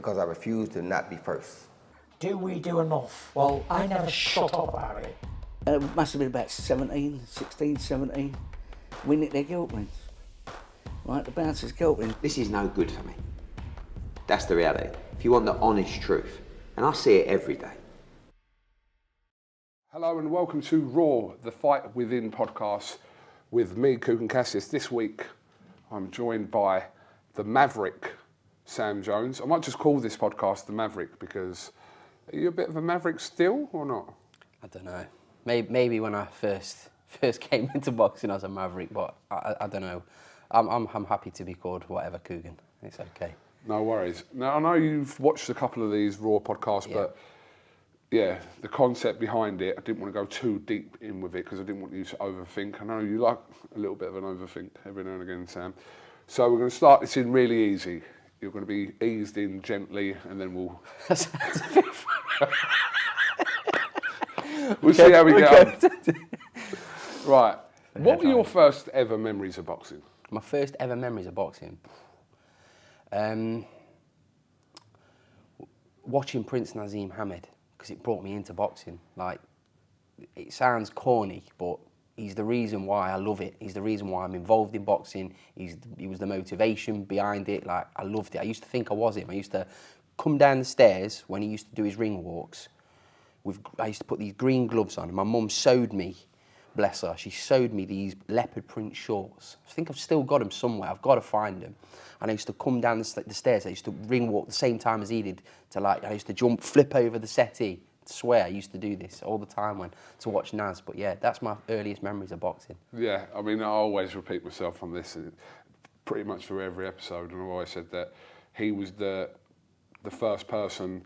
because I refuse to not be first. Do we do enough? Well, I never shut up about it. It must have been about 16, 17. We nicked their guilt rings. Right, the bouncer's guilt ring. This is no good for me. That's the reality. If you want the honest truth, and I see it every day. Hello and welcome to Raw, the Fight Within podcast with me, KUGAN CASSIUS. This week, I'm joined by the Maverick, Sam Jones. I might just call this podcast the Maverick because are you a bit of a Maverick still or not? I don't know. Maybe when I first came into boxing, I was a Maverick, but I don't know. I'm happy to be called whatever, KUGAN. It's okay. No worries. Now I know you've watched a couple of these Raw podcasts, but yeah, the concept behind it, I didn't want to go too deep in with it because I didn't want you to overthink. I know you like a little bit of an overthink every now and again, Sam. So we're going to start this in really easy. You're going to be eased in gently, and then we'll we'll see how we get on. Right. What were your first ever memories of boxing? My first ever memories of boxing? Watching Prince Naseem Hamed, because it brought me into boxing. Like, it sounds corny, but he's the reason why I love it. He's the reason why I'm involved in boxing. He was the motivation behind it. Like, I loved it. I used to think I was him. I used to come down the stairs when he used to do his ring walks. I used to put these green gloves on, and my mum sewed me, bless her, she sewed me these leopard print shorts. I think I've still got them somewhere. I've got to find them. And I used to come down the stairs. I used to ring walk the same time as he did. I used to jump, flip over the settee. I swear I used to do this all the time to watch Naz. But yeah, that's my earliest memories of boxing. Yeah, I mean, I always repeat myself on this, pretty much for every episode, and I've always said that he was the first person,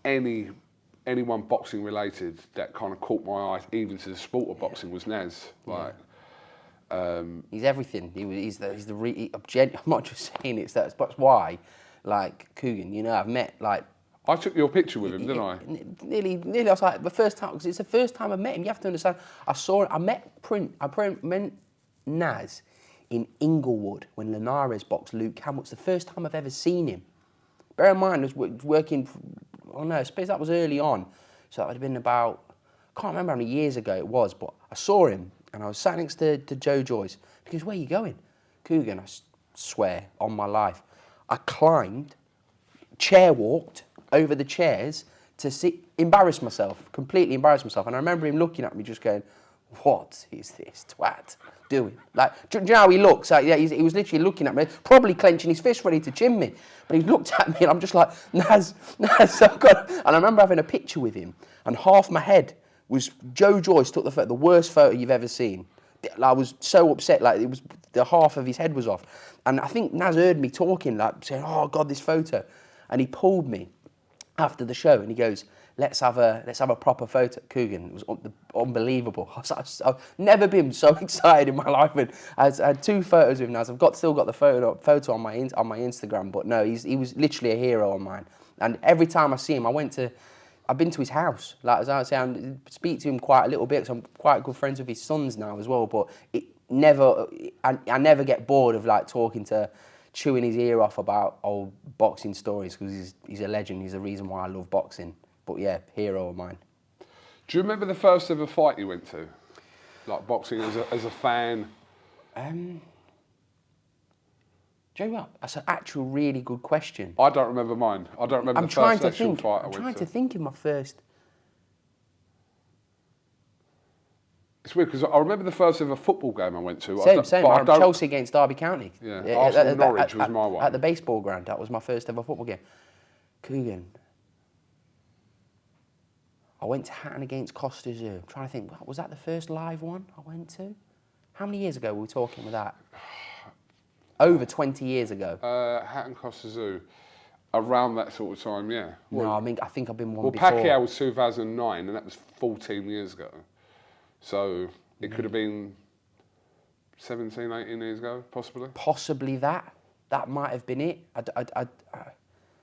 anyone boxing related that kind of caught my eye, even to the sport of boxing, was Naz. Like, he's everything. I'm not just saying it. That's why, like KUGAN. You know, I've met like. I took your picture with him, didn't I? Nearly. I was like the first time, because it's the first time I met him. You have to understand. I met Naz in Inglewood when Linares boxed Luke Campbell. It's the first time I've ever seen him. Bear in mind, I was working. I suppose that was early on. So that would have been about. I can't remember how many years ago it was, but I saw him and I was sat next to Joe Joyce. He goes, "Where are you going?" KUGAN, I swear on my life. I climbed, chair walked over the chairs to embarrass myself, completely embarrass myself. And I remember him looking at me just going, "What is this twat doing?" Like, do you know how he looks? Like, yeah, he was literally looking at me, probably clenching his fist ready to chin me. But he looked at me and I'm just like, Naz, I've got... And I remember having a picture with him and half my head was, Joe Joyce took the worst photo you've ever seen. I was so upset, like it was, the half of his head was off. And I think Naz heard me talking, like saying, "Oh God, this photo." And he pulled me after the show and he goes, let's have a proper photo. KUGAN, it was unbelievable. I've never been so excited in my life. And I had two photos with him. I've still got the photo on my Instagram. But no, he was literally a hero of mine. And every time I see him, I've been to his house. Like, as I was saying, I speak to him quite a little bit, because I'm quite good friends with his sons now as well. But I never get bored of like chewing his ear off about old boxing stories, because he's a legend. He's the reason why I love boxing. But yeah, hero of mine. Do you remember the first ever fight you went to? Like boxing as a fan? Do you know what? That's an actual really good question. I don't remember mine. I don't remember the first actual fight I went to. I'm trying to think of my first. It's weird because I remember the first ever football game I went to. Same. Chelsea against Derby County. Yeah, Arsenal Norwich was my one. At the baseball ground, that was my first ever football game. KUGAN. I went to Hatton against Costa Zoo. I'm trying to think, was that the first live one I went to? How many years ago were we talking with that? Over 20 years ago. Hatton Costa Zoo. Around that sort of time, yeah. No, I think I've been one before. Pacquiao was 2009, and that was 14 years ago. So it could have been 17, 18 years ago, possibly. Possibly that. That might have been it.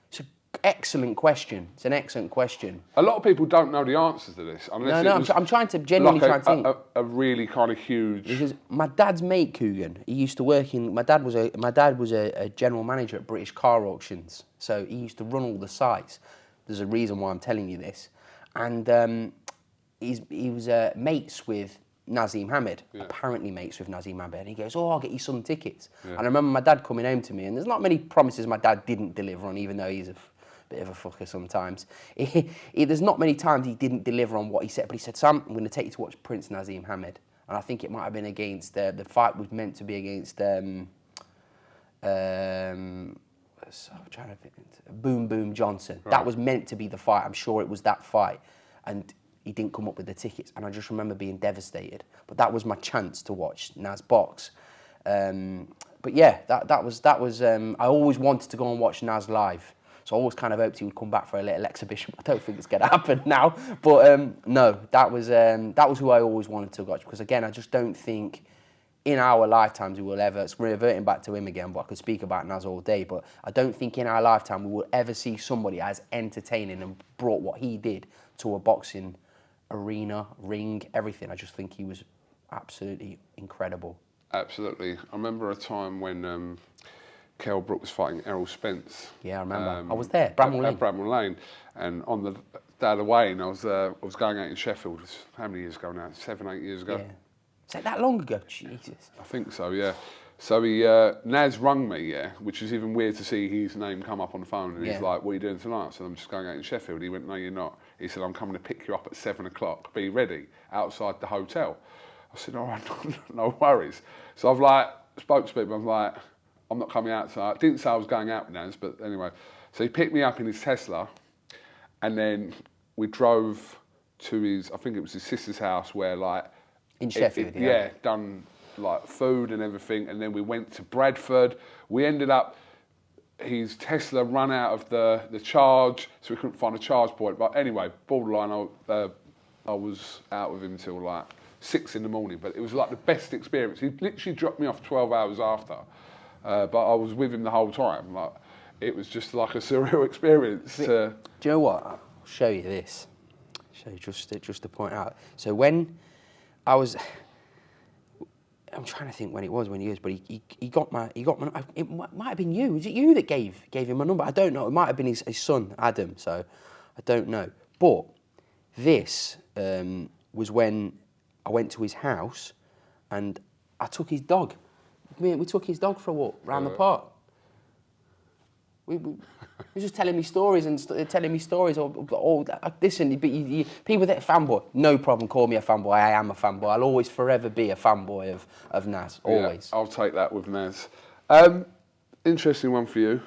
So excellent question. It's an excellent question. A lot of people don't know the answers to this. Unless No, it was I'm trying to genuinely like try and think. a really kind of huge. Because my dad's mate Kugan, he used to work in. My dad was a general manager at British Car Auctions, so he used to run all the sites. There's a reason why I'm telling you this, and he was mates with Nazim Hamid. Apparently mates with Nazim Hamid, and he goes, "Oh, I'll get you some tickets." And I remember my dad coming home to me, and there's not many promises my dad didn't deliver on, even though he's a bit of a fucker sometimes. There's not many times he didn't deliver on what he said, but he said, "Sam, I'm going to take you to watch Prince Nazim Hamid." And I think it might have been against, the fight was meant to be against, I'm trying to think, Boom Boom Johnson. Right. That was meant to be the fight. I'm sure it was that fight. And he didn't come up with the tickets. And I just remember being devastated. But that was my chance to watch Naz box. But yeah, that was I always wanted to go and watch Naz live. So I always kind of hoped he would come back for a little exhibition. I don't think it's going to happen now. But no, that was who I always wanted to watch. Because again, I just don't think in our lifetimes we will ever, it's reverting back to him again, but I could speak about Naz all day, but I don't think in our lifetime we will ever see somebody as entertaining and brought what he did to a boxing arena, ring, everything. I just think he was absolutely incredible. Absolutely. I remember a time when Kell Brook was fighting Errol Spence. Yeah, I remember. I was there, Bramwell Lane. At Bramwell Lane. And on the day of the weigh-in, I was going out in Sheffield. How many years ago now? 7, 8 years ago. Yeah. Is that long ago? Jesus. I think so, yeah. So Naz rung me, yeah, which is even weird to see his name come up on the phone. And he's like, "What are you doing tonight?" I said, "I'm just going out in Sheffield." He went, "No, you're not." He said, "I'm coming to pick you up at 7 o'clock. Be ready outside the hotel." I said, "All right, no worries." So I've spoke to people. I'm like, "I'm not coming out tonight." Didn't say I was going out with Naz, but anyway. So he picked me up in his Tesla, and then we drove to I think it was his sister's house where in Sheffield, yeah, done food and everything, and then we went to Bradford. We ended up, his Tesla ran out of the charge, so we couldn't find a charge point. But anyway, borderline, I was out with him till 6 in the morning. But it was the best experience. He literally dropped me off 12 hours after, but I was with him the whole time. It was just a surreal experience. Do you know what? I'll show you this. Show you just to point out. So when I was, I'm trying to think when he was, but he got my, it might have been you. Was it you that gave him my number? I don't know. It might have been his son, Adam, so I don't know. But this was when I went to his house and I took his dog. We took his dog for a walk around the park. He was just telling me stories listen, but people that are fanboy, no problem, call me a fanboy. I am a fanboy. I'll always forever be a fanboy of Naz, always. Yeah, I'll take that with Naz. Interesting one for you.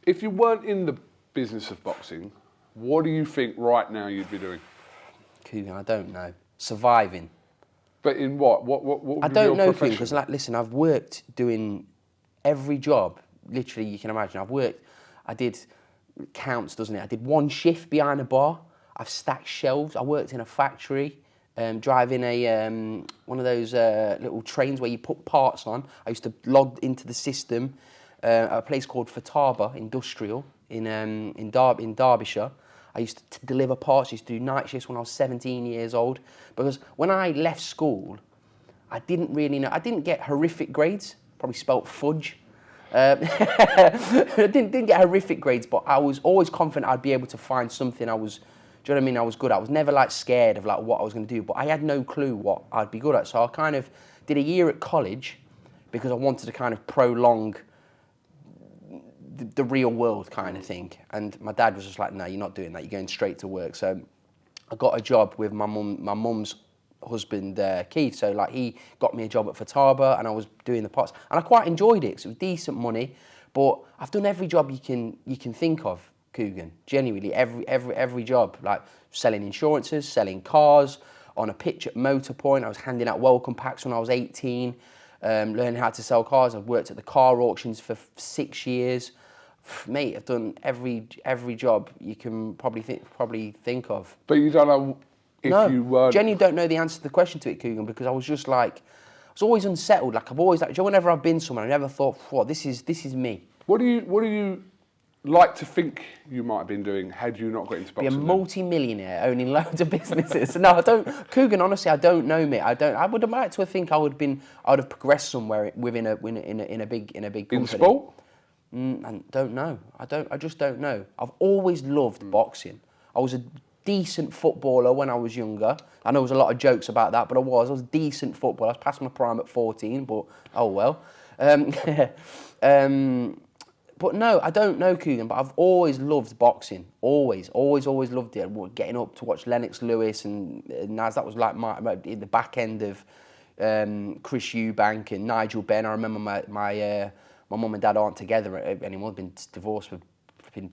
If you weren't in the business of boxing, what do you think right now you'd be doing? Kugan, I don't know. Surviving. But in what? What would I be don't your know, profession? because listen, I've worked doing every job. Literally, you can imagine. I did counts, doesn't it? I did one shift behind a bar. I've stacked shelves. I worked in a factory, driving one of those little trains where you put parts on. I used to log into the system at a place called Fataba Industrial in Derbyshire. I used to deliver parts. I used to do night shifts when I was 17 years old. Because when I left school, I didn't really know. I didn't get horrific grades. Probably spelt fudge. I didn't get horrific grades, but I was always confident I'd be able to find something I was, do you know what I mean, I was good at. I was never scared of what I was going to do, but I had no clue what I'd be good at. So I kind of did a year at college because I wanted to kind of prolong the real world kind of thing. And my dad was just like, "No, you're not doing that. You're going straight to work." So I got a job with my mum's husband, Keith. So he got me a job at Fataba and I was doing the pots. And I quite enjoyed it, 'cause it was decent money. But I've done every job you can think of, Kugan. Genuinely, every job. Selling insurances, selling cars, on a pitch at Motorpoint. I was handing out welcome packs when I was 18, learning how to sell cars. I've worked at the car auctions for 6 years. Mate, I've done every job you can probably think of. But you don't know if you weren't... Genuinely don't know the answer to the question to it, Kugan, because I was just I was always unsettled. I've always, whenever I've been somewhere, I never thought, this is me. What do you like to think you might have been doing had you not got into Be a boxing? multi-millionaire owning loads of businesses. No, I don't. Kugan, honestly, I don't know, mate. I would have liked to think I would have progressed somewhere within a big company. In sport? I don't know. I just don't know. I've always loved boxing. I was a decent footballer when I was younger. I know there was a lot of jokes about that, but I was a decent footballer. I was past my prime at 14, but oh well. But no, I don't know Kugan, but I've always loved boxing. Always loved it. Getting up to watch Lennox Lewis and Naz, that was like the back end of Chris Eubank and Nigel Benn. I remember my mum and dad aren't together anymore. They've been divorced for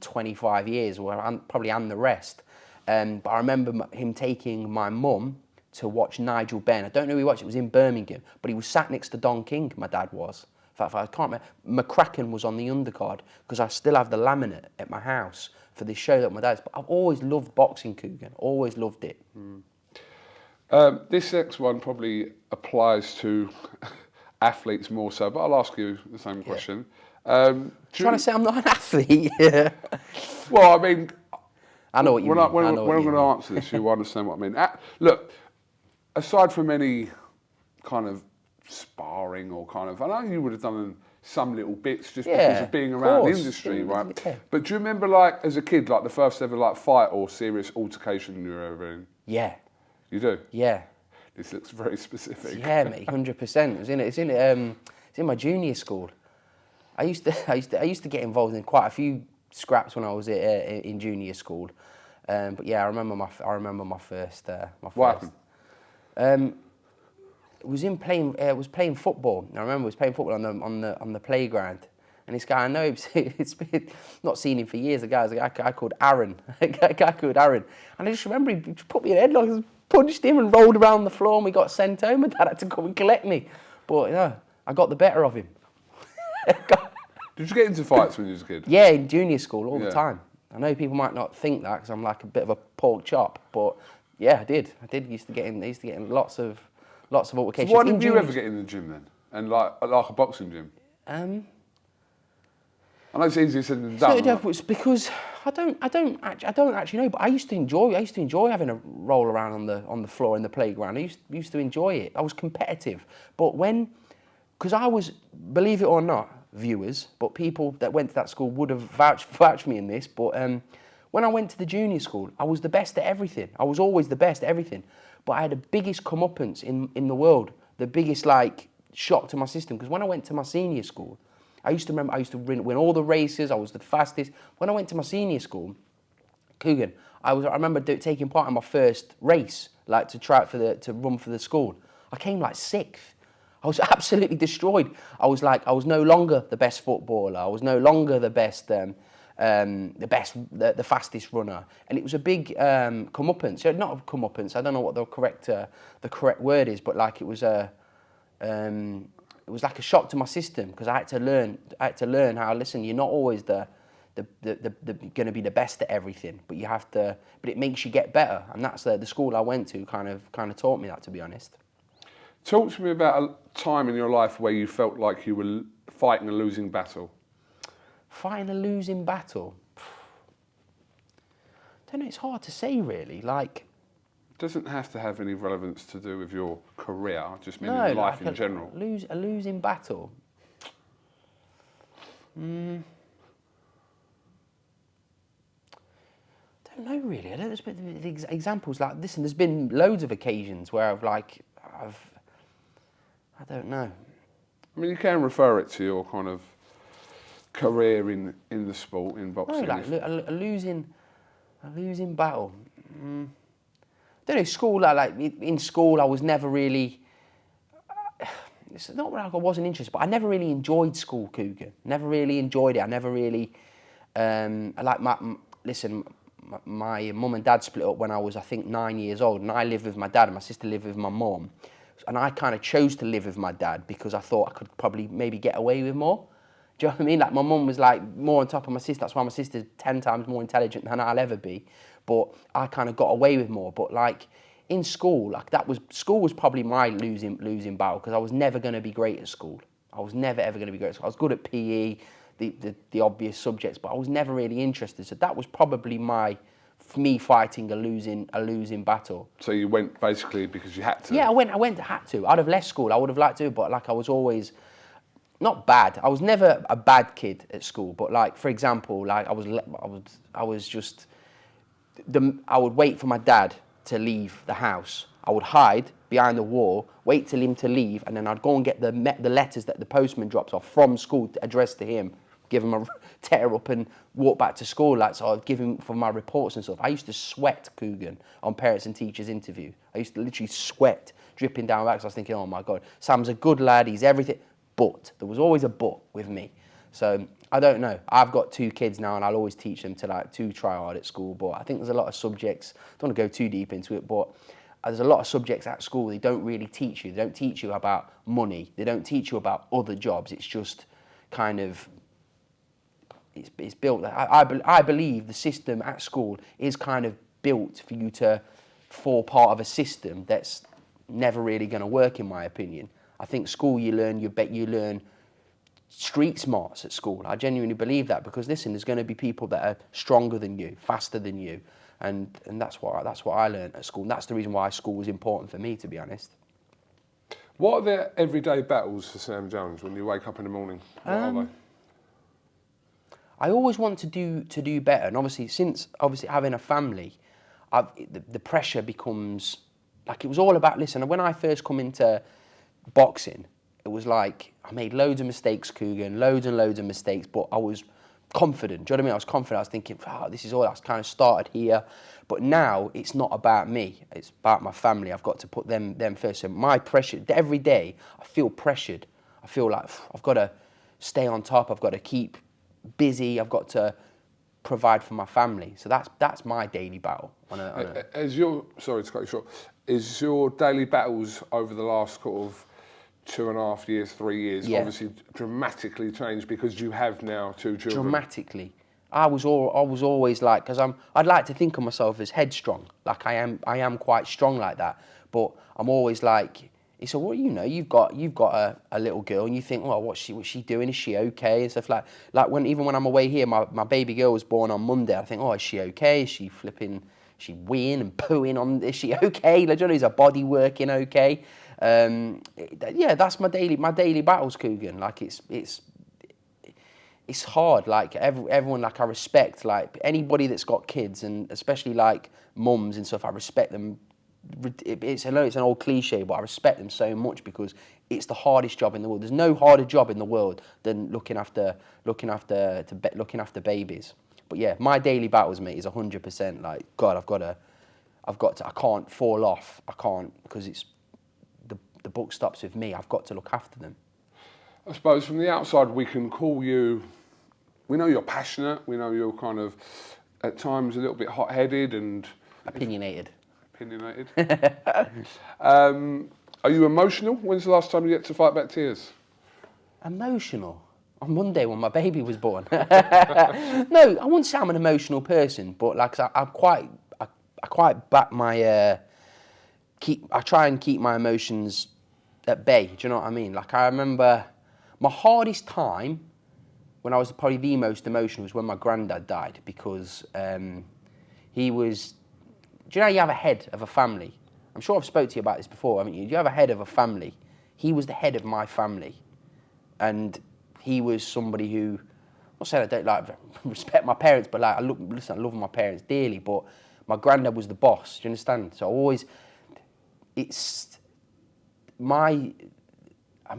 25 years, probably and the rest. But I remember him taking my mum to watch Nigel Benn. I don't know who he watched. It was in Birmingham, but he was sat next to Don King. My dad was. In fact, I can't remember. McCracken was on the undercard because I still have the laminate at my house for this show that my dad's. But I've always loved boxing, Kugan. Always loved it. This next one probably applies to athletes more so, but I'll ask you the same question. Trying to say I'm not an athlete. Yeah. Well, I mean, I know what you mean. When I'm going to answer this, you'll understand what I mean. Look, aside from any kind of sparring or kind of, I know you would have done some little bits just because of being around the industry, right? Yeah. But do you remember, like, as a kid, like the first ever like fight or serious altercation you were ever in? Yeah. You do? Yeah. This looks very specific. Yeah, mate, 100%. It's in my junior school. I used to get involved in quite a few scraps when I was in junior school. But yeah, I remember my first. What happened? It was playing football. I remember I was playing football on the playground, and this guy I know, it's been, not seen him for years. A guy called Aaron, a guy called Aaron, and I just remember he put me in a headlock, punched him, and rolled around the floor, and we got sent home. And Dad had to come and collect me, but I got the better of him. Did you get into fights when you was a kid? Yeah, in junior school all the time. I know people might not think that because I'm like a bit of a pork chop, but yeah, I did. I used to get in lots of altercations. So why did you ever get in the gym then? And like a boxing gym? I know it's easier said than done. So it's because I don't actually know, but I used to enjoy having a roll around on the floor in the playground. I used to enjoy it. I was competitive, but because I was, believe it or not, viewers, but people that went to that school would have vouched me in this. But when I went to the junior school, I was the best at everything. I was always the best at everything. But I had the biggest comeuppance in the world, the biggest like shock to my system. Because when I went to my senior school, I used to win all the races. I was the fastest. When I went to my senior school, Kugan, I remember taking part in my first race, like to run for the school. I came like 6th. I was absolutely destroyed. I was no longer the best footballer. I was no longer the best, the fastest runner. And it was a big comeuppance. Not a comeuppance. I don't know what the correct word is, but like it was like a shock to my system because I had to learn how. Listen, you're not always the going to be the best at everything, but you have to. But it makes you get better, and that's the school I went to kind of taught me that, to be honest. Talk to me about a time in your life where you felt like you were fighting a losing battle. Fighting a losing battle? I don't know, it's hard to say really. Like, it doesn't have to have any relevance to do with your career, just meaning life in general. A losing battle? I don't know really. I don't know examples like this, and there's been loads of occasions where I don't know. I mean, you can refer it to your kind of career in the sport, in boxing. No, like a losing battle. I don't know. School, like in school, I was never really. It's not like I wasn't interested, but I never really enjoyed school, Kugan. Never really enjoyed it. I never really. My mum and dad split up when I was, I think, 9 years old, and I lived with my dad, and my sister lived with my mum. And I kind of chose to live with my dad because I thought I could probably maybe get away with more. Do you know what I mean? Like my mum was like more on top of my sister. That's why my sister's 10 times more intelligent than I'll ever be. But I kind of got away with more. But like in school, school was probably my losing battle because I was never going to be great at school. I was never ever going to be great at school. I was good at PE, the obvious subjects, but I was never really interested. So that was probably me fighting a losing battle. So you went basically because you had to? Yeah, had to. I'd have left school. I would have liked to, but like I was always not bad. I was never a bad kid at school, but like for example, like I would wait for my dad to leave the house. I would hide behind the wall, wait till him to leave, and then I'd go and get the letters that the postman drops off from school addressed to him, give him a tear up and walk back to school. Like, so I'd give him for my reports and stuff. I used to sweat, KUGAN, on parents and teachers interview. I used to literally sweat dripping down my back. So I was thinking, oh my God, Sam's a good lad, he's everything. But there was always a but with me. So I don't know. I've got 2 kids now, and I'll always teach them to try hard at school. But I think there's a lot of subjects. I don't want to go too deep into it, but there's a lot of subjects at school they don't really teach you. They don't teach you about money. They don't teach you about other jobs. It's just kind of it's built. I believe the system at school is kind of built for you to fall part of a system that's never really going to work, in my opinion. I think school you learn street smarts at school. I genuinely believe that, because listen, there's going to be people that are stronger than you, faster than you, and that's what I learned at school. And that's the reason why school was important for me, to be honest. What are the everyday battles for Sam Jones when you wake up in the morning? What are they? I always want to do better, and since having a family, the pressure becomes like, it was all about, listen, when I first come into boxing, it was like I made loads of mistakes, KUGAN, loads and loads of mistakes, but I was confident. Do you know what I mean? I was confident. I was thinking, this is all. I kind of started here, but now it's not about me. It's about my family. I've got to put them first. So my pressure every day, I feel pressured. I feel like I've got to stay on top. I've got to keep busy. I've got to provide for my family. So that's my daily battle. Sorry to cut you short. Is your daily battles over the last sort of 2.5 years, 3 years, obviously dramatically changed because you have now 2 children? Dramatically. I was always like, because I'd like to think of myself as headstrong. Like I am quite strong like that. But I'm always like, so what, you've got a little girl, and you think, well, what's she doing? Is she okay? And stuff like even when I'm away here, my baby girl was born on Monday. I think, is she okay? Is she weeing and pooing on? Is she okay? Like, is her body working okay? That's my daily battles, KUGAN. Like it's hard. Like everyone, like I respect like anybody that's got kids, and especially like mums and stuff. I respect them. I know it's an old cliche, but I respect them so much because it's the hardest job in the world. There's no harder job in the world than looking after babies. But yeah, my daily battles, mate, is 100%. Like, God, I can't fall off. I can't, because it's the buck stops with me. I've got to look after them. I suppose from the outside we can call you. We know you're passionate. We know you're kind of at times a little bit hot-headed and opinionated. Are you emotional? When's the last time you get to fight back tears? Emotional? On Monday when my baby was born. No, I wouldn't say I'm an emotional person, but like I quite back my I try and keep my emotions at bay. Do you know what I mean? Like I remember my hardest time when I was probably the most emotional was when my granddad died, because he was. Do you know you have a head of a family? I'm sure I've spoke to you about this before, haven't you? Do you have a head of a family? He was the head of my family. And he was somebody who, I'm not saying I don't like respect my parents, but like I love my parents dearly, but my granddad was the boss, do you understand? So I'm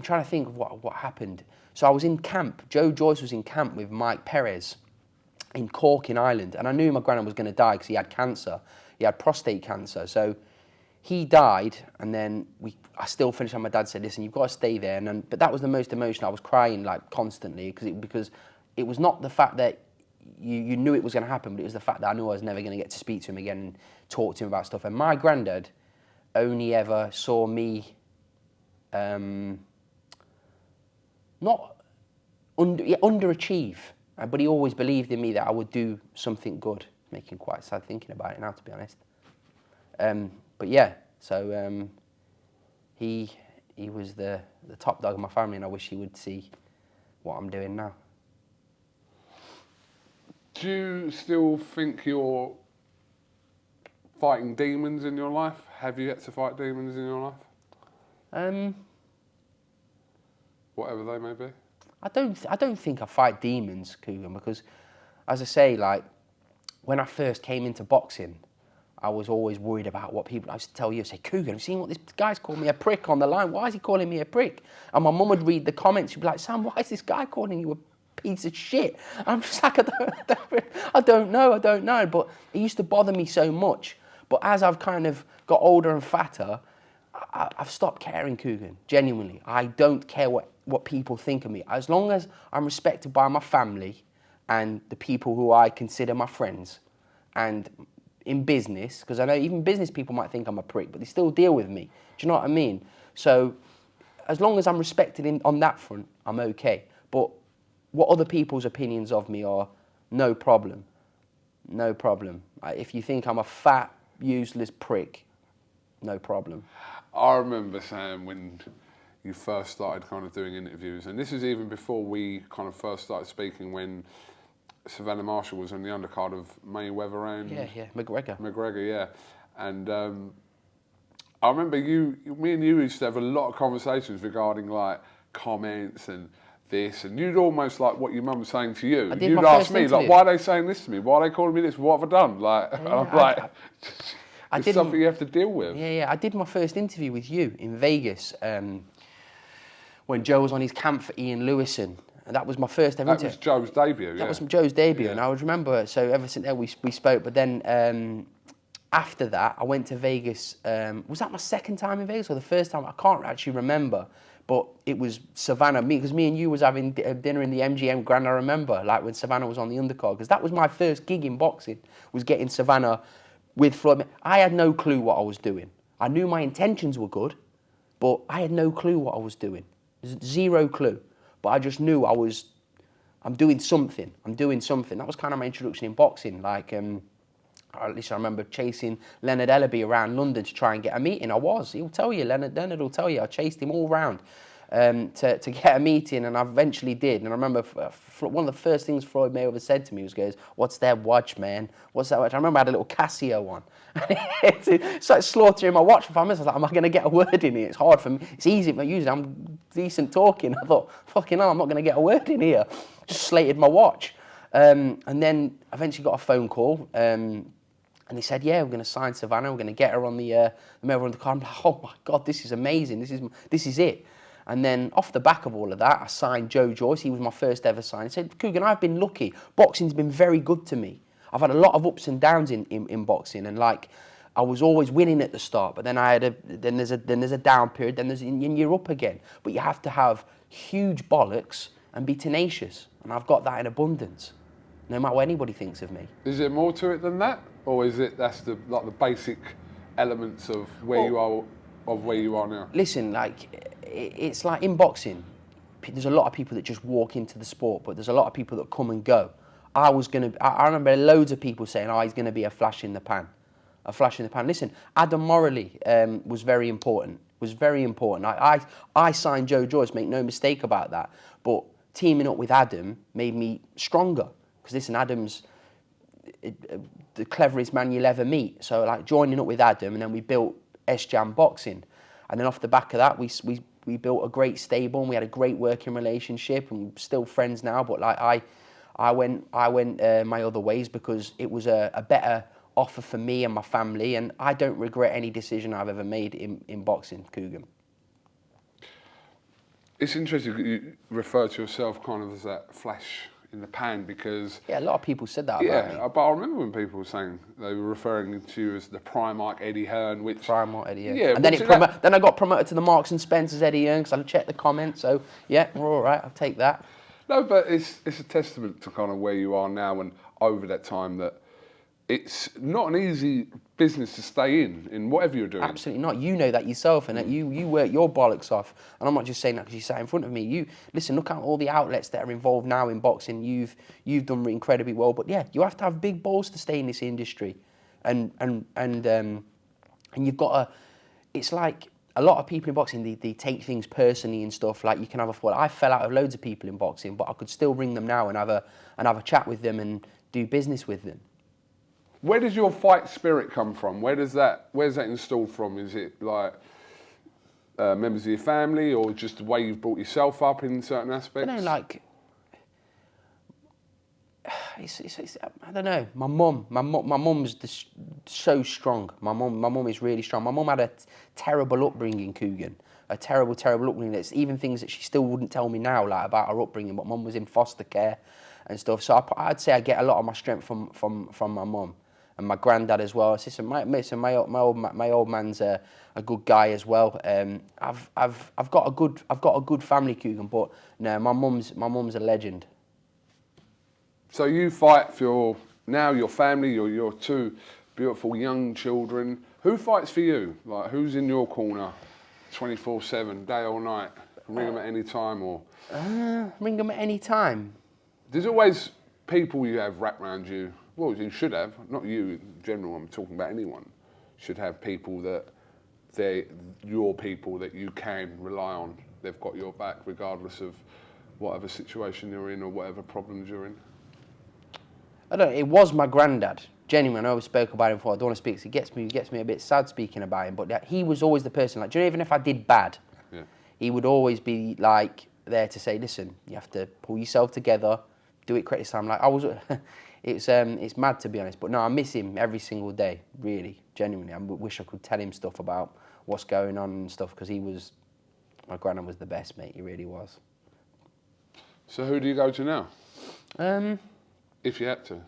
trying to think of what happened. So I was in camp, Joe Joyce was in camp with Mike Perez in Cork in Ireland, and I knew my granddad was going to die because he had cancer. He had prostate cancer, so he died, and then I still finished, and my dad said, listen, you've got to stay there. But that was the most emotional. I was crying like constantly because it was not the fact that you knew it was going to happen, but it was the fact that I knew I was never going to get to speak to him again and talk to him about stuff. And my granddad only ever saw me not underachieve, but he always believed in me that I would do something good. Making quite sad thinking about it now, to be honest. But yeah, so he was the top dog of my family, and I wish he would see what I'm doing now. Do you still think you're fighting demons in your life? Have you yet to fight demons in your life? Whatever they may be. I don't think I fight demons, Kugan, because, as I say, like, when I first came into boxing, I was always worried about what people. I used to tell you, say, Kugan, have you seen what this guy's called me a prick on the line? Why is he calling me a prick? And my mum would read the comments. She'd be like, Sam, why is this guy calling you a piece of shit? And I'm just like, I don't know. But it used to bother me so much. But as I've kind of got older and fatter, I've stopped caring, Kugan. Genuinely, I don't care what people think of me. As long as I'm respected by my family and the people who I consider my friends, and in business, because I know even business people might think I'm a prick, but they still deal with me. Do you know what I mean? So as long as I'm respected on that front, I'm okay. But what other people's opinions of me are, no problem. No problem. If you think I'm a fat, useless prick, no problem. I remember, Sam, when you first started kind of doing interviews, and this is even before we kind of first started speaking, when Savannah Marshall was on the undercard of Mayweather and... Yeah, McGregor. McGregor, yeah. And I remember me and you used to have a lot of conversations regarding like comments and this, and you'd almost like what your mum was saying to you. You'd ask me, like, why are they saying this to me? Why are they calling me this? What have I done? Like, and I'm like, it's something you have to deal with. Yeah. I did my first interview with you in Vegas when Joe was on his camp for Ian Lewison. And that was my first ever interview. That was Joe's debut, yeah. That was Joe's debut, Yeah. and I would remember, so ever since then we spoke, but then after that, I went to Vegas. Was that my second time in Vegas or the first time? I can't actually remember, but it was Savannah, because me and you was having dinner in the MGM Grand, I remember, like when Savannah was on the undercard, because that was my first gig in boxing, was getting Savannah with Floyd. I had no clue what I was doing. I knew my intentions were good, but I had no clue what I was doing. Zero clue. But I just knew I'm doing something. That was kind of my introduction in boxing. Like, at least I remember chasing Leonard Ellaby around London to try and get a meeting. He'll tell you, Leonard will tell you, I chased him all round to get a meeting, and I eventually did. And I remember one of the first things Floyd Mayweather said to me was, what's that watch, man? What's that watch? I remember I had a little Casio on. It's like slaughtering my watch for 5 minutes. I was like, am I going to get a word in here? It's hard for me. It's easy, but usually I'm decent talking. I thought, fucking hell, I'm not going to get a word in here. Just slated my watch. And then eventually got a phone call. And they said, yeah, we're going to sign Savannah. We're going to get her on the Mayweather on the card. I'm like, oh my God, this is amazing. This is it. And then off the back of all of that, I signed Joe Joyce. He was my first ever sign. I said, Kugan, I've been lucky. Boxing's been very good to me. I've had a lot of ups and downs in boxing, and like I was always winning at the start, but then then there's a down period, then you're up again. But you have to have huge bollocks and be tenacious, and I've got that in abundance, no matter what anybody thinks of me. Is there more to it than that, or is it that's the basic elements of where you are now? Listen, like it's like in boxing, there's a lot of people that just walk into the sport, but there's a lot of people that come and go. I remember loads of people saying, he's going to be a flash in the pan. A flash in the pan. Listen, Adam Morley was very important. I signed Joe Joyce, make no mistake about that. But teaming up with Adam made me stronger. Because listen, Adam's the cleverest man you'll ever meet. So like joining up with Adam, and then we built S-Jam Boxing. And then off the back of that, we built a great stable, and we had a great working relationship, and we're still friends now. But like I went my other ways because it was a better offer for me and my family, and I don't regret any decision I've ever made in boxing, Kugan. It's interesting that you refer to yourself kind of as that flash in the pan because... Yeah, a lot of people said that about me. Yeah, but I remember when people were saying they were referring to you as the Primark Eddie Hearn, which... Primark Eddie Hearn. Yeah, and then I got promoted to the Marks and Spencer's Eddie Hearn because I checked the comments, so yeah, we're all right, I'll take that. No, but it's a testament to kind of where you are now and over that time that it's not an easy business to stay in whatever you're doing. Absolutely not. You know that yourself, and that you work your bollocks off. And I'm not just saying that because you sat in front of me. Listen, look at all the outlets that are involved now in boxing. You've done incredibly well, but yeah, you have to have big balls to stay in this industry, and you've got to. It's like a lot of people in boxing, they take things personally and stuff. Like you can have a fall. I fell out of loads of people in boxing, but I could still ring them now and have a chat with them and do business with them. Where does your fight spirit come from? Where's that installed from? Is it like members of your family, or just the way you've brought yourself up in certain aspects? I don't know, like, I don't know. My mum's so strong. My mum is really strong. My mum had a terrible upbringing, Kugan. A terrible upbringing. It's even things that she still wouldn't tell me now, like about her upbringing. But mum was in foster care and stuff. So I'd say I get a lot of my strength from my mum and my granddad as well. My old man's a good guy as well. I've got a good family, Kugan. But no, my mum's a legend. So you fight for your family, your two beautiful young children. Who fights for you? Like, who's in your corner 24/7, day or night? Ring them at any time, or? Ring them at any time. There's always people you have wrapped around you. Well, you should have, not you in general, I'm talking about anyone. Should have people that they're your people that you can rely on. They've got your back regardless of whatever situation you're in or whatever problems you're in. It was my granddad. Genuinely, I always spoke about him before. I don't want to speak because it gets me a bit sad speaking about him. But he was always the person, like, do you know, even if I did bad, he would always be like there to say, listen, you have to pull yourself together, do it correctly this time. Like, it's mad to be honest, but no, I miss him every single day, really, genuinely. I wish I could tell him stuff about what's going on and stuff, because my granddad was the best, mate, he really was. So who do you go to now? If you had to.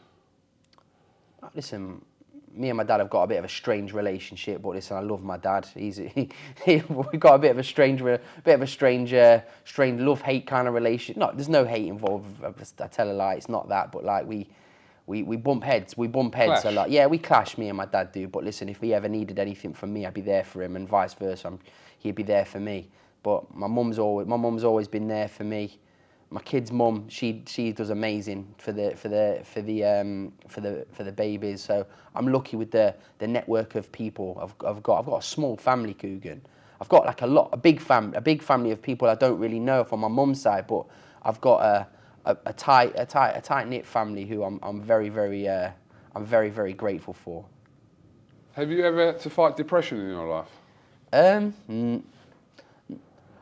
Listen, me and my dad have got a bit of a strange relationship, but listen, I love my dad. We've got a bit of a strange love-hate kind of relationship. No, there's no hate involved. I tell a lie, it's not that. But like we bump heads. We bump heads a lot. Yeah, we clash. Me and my dad do. But listen, if he ever needed anything from me, I'd be there for him, and vice versa. He'd be there for me. But my mum's always been there for me. My kid's mum, she does amazing for the babies. So I'm lucky with the network of people I've got. I've got a small family, Kugan. I've got like a big family of people I don't really know from my mum's side, but I've got a tight knit family who I'm very grateful for. Have you ever had to fight depression in your life?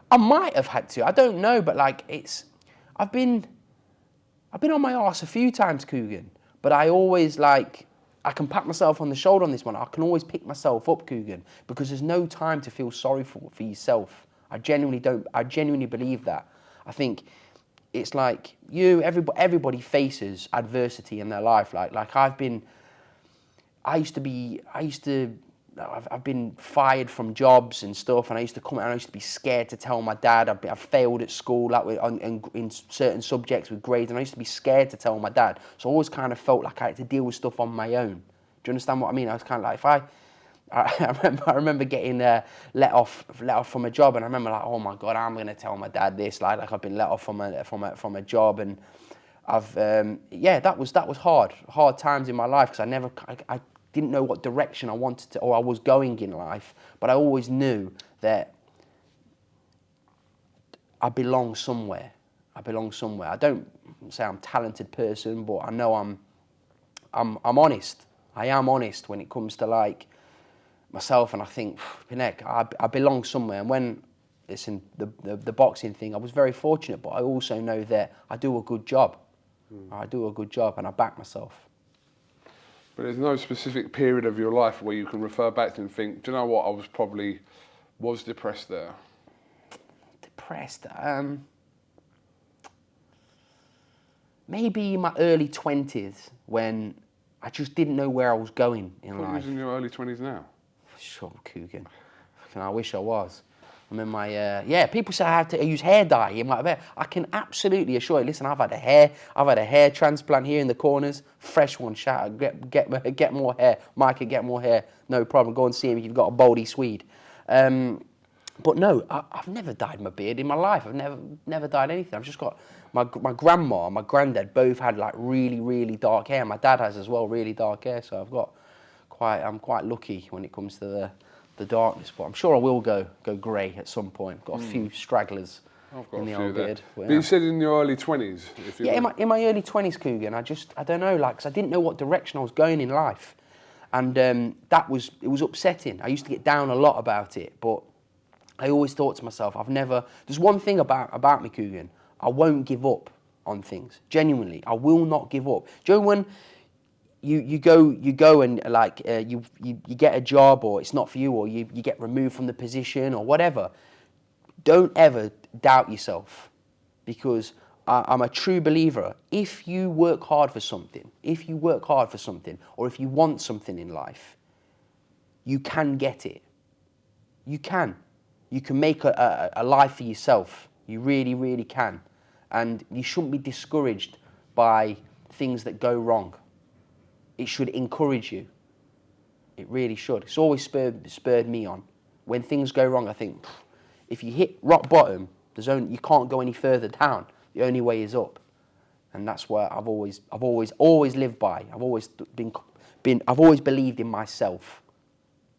I might have had to. I don't know, but like I've been on my arse a few times, Kugan, but I always I can pat myself on the shoulder on this one. I can always pick myself up, Kugan, because there's no time to feel sorry for yourself. I genuinely believe that. I think it's like everybody faces adversity in their life. I've been fired from jobs and stuff, and I used to come and I used to be scared to tell my dad. I've failed at school in certain subjects with grades, and I used to be scared to tell my dad. So I always kind of felt like I had to deal with stuff on my own. Do you understand what I mean? I was kind of like, I remember getting let off from a job, and I remember like, oh my God, I'm going to tell my dad this. Like I've been let off from a job, and that was hard times in my life, because I didn't know what direction I wanted to, or I was going in life, but I always knew that I belong somewhere. I don't say I'm a talented person, but I know I'm honest. I am honest when it comes to like myself, and I think, Pinek, I belong somewhere. And when listen, the boxing thing, I was very fortunate, but I also know that I do a good job. I do a good job, and I back myself. But there's no specific period of your life where you can refer back to and think, do you know what, I was depressed there? Depressed? Maybe in my early 20s, when I just didn't know where I was going in life. You're in your early 20s now? Sure, Kugan. I wish I was. I'm in my, people say I have to use hair dye in my hair. I can absolutely assure you, listen, I've had a hair transplant here in the corners, fresh one, shout out, get more hair. Mike can get more hair, no problem, go and see him if you've got a baldy Swede. But no, I've never dyed my beard in my life. I've never dyed anything. I've just got, my grandma and my granddad both had like really, really dark hair. My dad has as well, really dark hair, so I'm quite lucky when it comes to the darkness, but I'm sure I will go grey at some point. Got a few stragglers I've got in a the few old there. beard. But you said in your early 20s. If you Yeah, were- in my early 20s, Coogan, I don't know, like, 'cause I didn't know what direction I was going in life. And it was upsetting. I used to get down a lot about it, but I always thought to myself, there's one thing about me, Coogan, I won't give up on things. Genuinely, I will not give up. Do you know when you go and like you get a job, or it's not for you, or you get removed from the position or whatever? Don't ever doubt yourself, because I'm a true believer. If you work hard for something, or if you want something in life, you can get it. You can. You can make a life for yourself. You really, really can. And you shouldn't be discouraged by things that go wrong. It should encourage you. It really should. It's always spurred me on. When things go wrong, I think, if you hit rock bottom, you can't go any further down. The only way is up. And that's where I've always lived by. I've always believed in myself.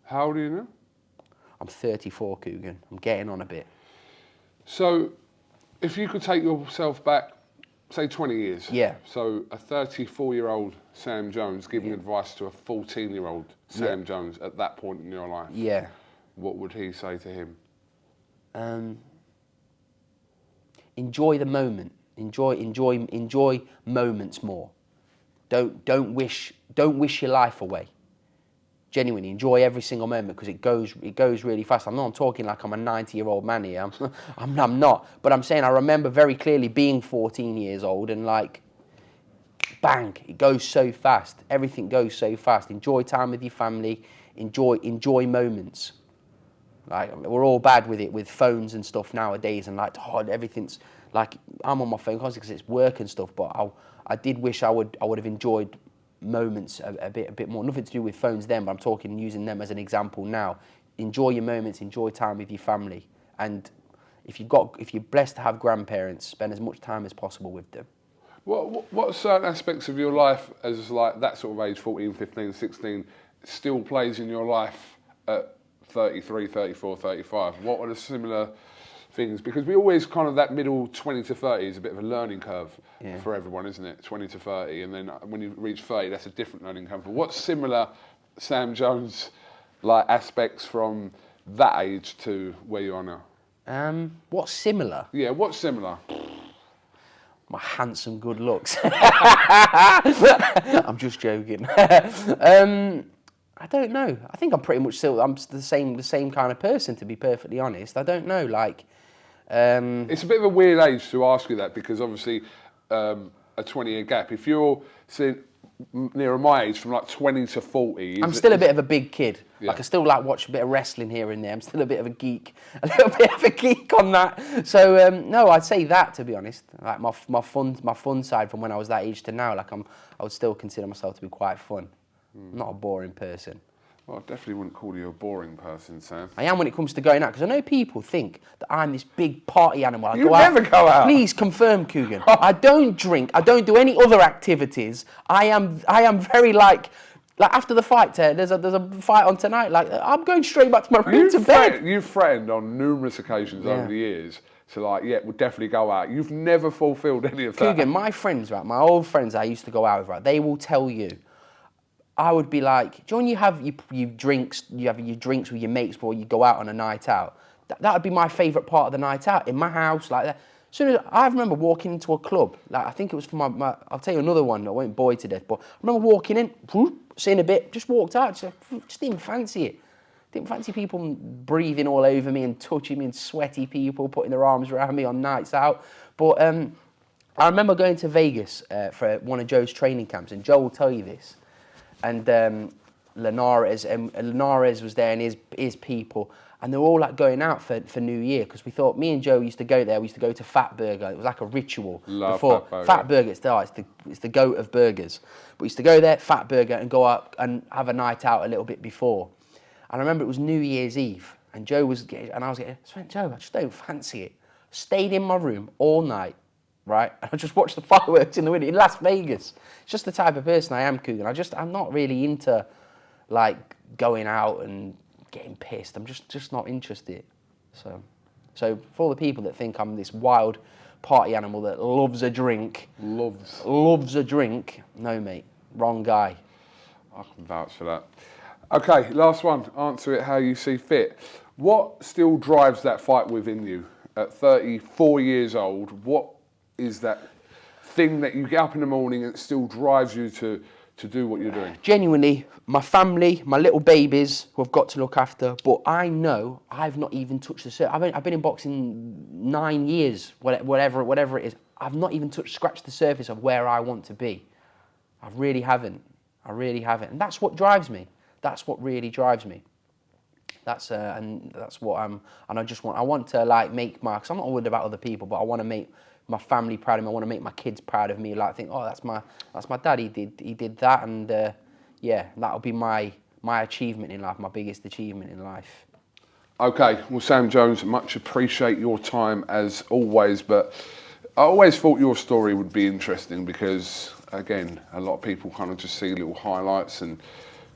How old are you now? I'm 34, Coogan. I'm getting on a bit. So, if you could take yourself back, say 20 years. Yeah. So, a 34-year-old Sam Jones giving advice to a 14-year-old Sam Jones at that point in your life. Yeah. What would he say to him? Enjoy the moment. Enjoy moments more. Don't wish your life away. Genuinely enjoy every single moment, because it goes really fast. I'm talking like I'm a 90-year-old man here. I'm not. But I'm saying I remember very clearly being 14 years old and like, bang, it goes so fast. Everything goes so fast. Enjoy time with your family. Enjoy moments. Like, we're all bad with it, with phones and stuff nowadays, and like, everything's like, I'm on my phone constantly because it's work and stuff. But I did wish I would have enjoyed moments a bit more. Nothing to do with phones then, but I'm talking using them as an example now. Enjoy your moments. Enjoy time with your family, and if you're blessed to have grandparents, spend as much time as possible with them. What certain aspects of your life, as like that sort of age, 14, 15, 16, still plays in your life at 33, 34, 35? What are the similar things? Because we always kind of, that middle 20 to 30 is a bit of a learning curve for everyone, isn't it? 20 to 30, and then when you reach 30, that's a different learning curve. But what's similar Sam Jones like aspects from that age to where you are now? What's similar? Yeah, what's similar? My handsome good looks. I'm just joking. I don't know. I think I'm pretty much still. I'm the same kind of person, to be perfectly honest. I don't know. Like, it's a bit of a weird age to ask you that, because obviously a 20-year gap. If you're nearer my age, from like 20 to 40, I'm still a bit of a big kid. Yeah. Like, I still like watch a bit of wrestling here and there. I'm still a little bit of a geek on that. So no, I'd say that, to be honest. Like my fun side from when I was that age to now. Like, I would still consider myself to be quite fun. I'm not a boring person. Well, I definitely wouldn't call you a boring person, Sam. I am when it comes to going out, because I know people think that I'm this big party animal. You never go out. Please confirm, Coogan. I don't drink. I don't do any other activities. I am very like after the fight. There's a fight on tonight. Like, I'm going straight back to my room to bed. You've threatened on numerous occasions over the years to like, yeah, we'll definitely go out. You've never fulfilled any of that. Coogan, my friends, right, my old friends I used to go out with, right, they will tell you. I would be like, do you know when you have your drinks with your mates before you go out on a night out? That would be my favourite part of the night out, in my house, like that. Soon as I remember walking into a club, like, I think it was for my I'll tell you another one, I won't bore you to death, but I remember walking in, seeing a bit, just walked out, just didn't fancy it. Didn't fancy people breathing all over me and touching me, and sweaty people putting their arms around me on nights out. But I remember going to Vegas for one of Joe's training camps, and Joe will tell you this. And Linares was there, and his people, and they were all like going out for New Year, because we thought, me and Joe used to go there. We used to go to Fat Burger. It was like a ritual. Love Fat Burger. It's the goat of burgers. But we used to go there, Fat Burger, and go out and have a night out a little bit before. And I remember it was New Year's Eve, and Joe was getting, and I was getting, Joe, I just don't fancy it. Stayed in my room all night. Right, and I just watched the fireworks in the window in Las Vegas. It's just the type of person I am, Coogan. I'm not really into like going out and getting pissed. I'm just not interested. So So for all the people that think I'm this wild party animal that loves a drink, loves a drink, no mate, wrong guy. I can vouch for that. Okay, last one. Answer it how you see fit. What still drives that fight within you at 34 years old? What is that thing that you get up in the morning and it still drives you to do what you're doing? Genuinely, my family, my little babies who I've got to look after, but I know I've not even touched the surface. I've been in boxing 9 years, whatever it is. I've not even scratched the surface of where I want to be. I really haven't. And that's what drives me. That's what really drives me. And that's what and I want to like make because I'm not worried about other people, but I want to make my family proud of me. I want to make my kids proud of me. Like think, oh, that's my dad. He did that, and yeah, that'll be my achievement in life, my biggest achievement in life. Okay, well, Sam Jones, much appreciate your time as always, but I always thought your story would be interesting because, again, a lot of people kind of just see little highlights and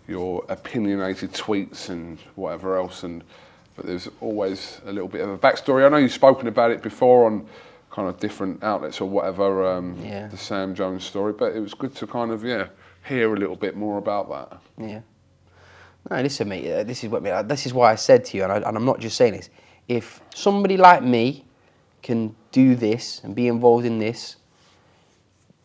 your opinionated tweets and whatever else, but there's always a little bit of a backstory. I know you've spoken about it before on kind of different outlets or whatever, the Sam Jones story, but it was good to kind of, hear a little bit more about that. Yeah. No, listen, mate, this is why I said to you, and I'm not just saying this, if somebody like me can do this and be involved in this,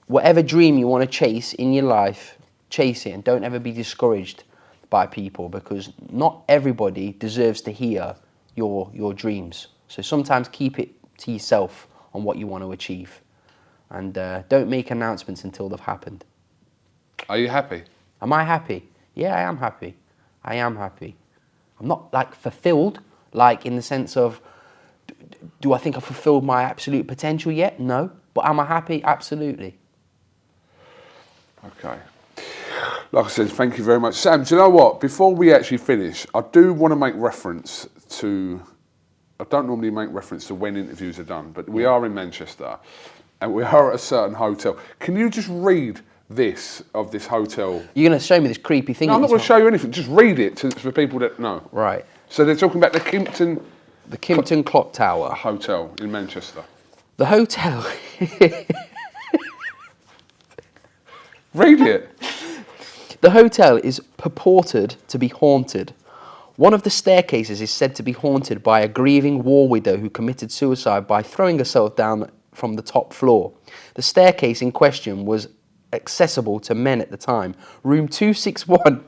whatever dream you want to chase in your life, chase it and don't ever be discouraged by people because not everybody deserves to hear your dreams. So sometimes keep it to yourself on what you want to achieve and don't make announcements until they've happened. Are you happy? Am I happy? Yeah, I am happy. I'm not like fulfilled, like in the sense of, do I think I've fulfilled my absolute potential yet? No. But am I happy? Absolutely. Okay. Like I said, thank you very much. Sam, do you know what? Before we actually finish, I do want to make reference to, I don't normally make reference to when interviews are done, but we are in Manchester and we are at a certain hotel. Can you just read this of this hotel? You're going to show me this creepy thing? No, I'm not going to show you anything. Just read it for people that know. Right. So they're talking about the Kimpton Clock Tower Hotel in Manchester. The hotel. Read it. The hotel is purported to be haunted. One of the staircases is said to be haunted by a grieving war widow who committed suicide by throwing herself down from the top floor. The staircase in question was accessible to men at the time. Room 261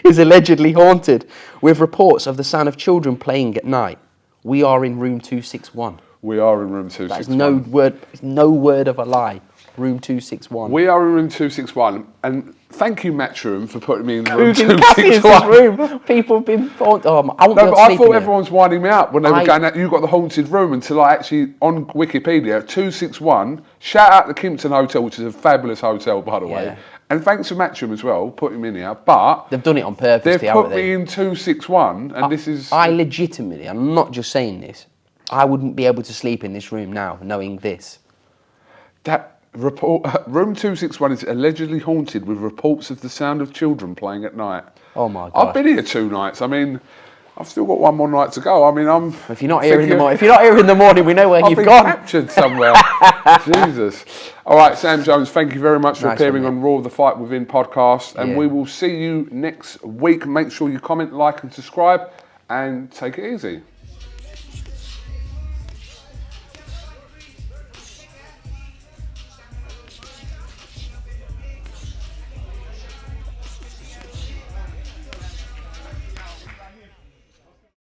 is allegedly haunted, with reports of the sound of children playing at night. We are in room 261. We are in room 261. That is no word of a lie. Room 261. We are in room 261, and thank you, Matchroom, for putting me in room KUGAN Cassиus' 261. room. People have been haunted. I won't be No, able but to I sleep thought in everyone was winding me up when they were going out, you got the haunted room, until I actually, on Wikipedia, 261, shout out the Kimpton Hotel, which is a fabulous hotel, by the way. Yeah. And thanks to Matchroom as well, putting me in here. But They've done it on purpose. they've put me in 261, and this is... I legitimately, I'm not just saying this, I wouldn't be able to sleep in this room now, knowing this. That report, room 261 is allegedly haunted with reports of the sound of children playing at night. Oh my God. I've been here 2 nights. I mean, I've still got one more night to go. I mean, If you're not here in the morning, we know where I've you've been gone. captured somewhere. Jesus. All right, Sam Jones, thank you very much for Nice appearing one, on Raw the Fight Within podcast, and Yeah. we will see you next week. Make sure you comment, like, and subscribe, and take it easy.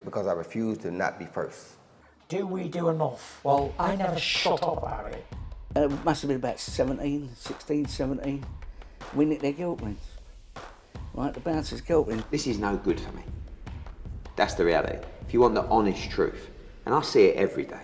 Because I refuse to not be first. Do we do enough? Well, I never shut up about it. It must have been about 16, 17. We nicked their guilt rings. Right, the bouncer's guilt ring. This is no good for me. That's the reality. If you want the honest truth, and I see it every day,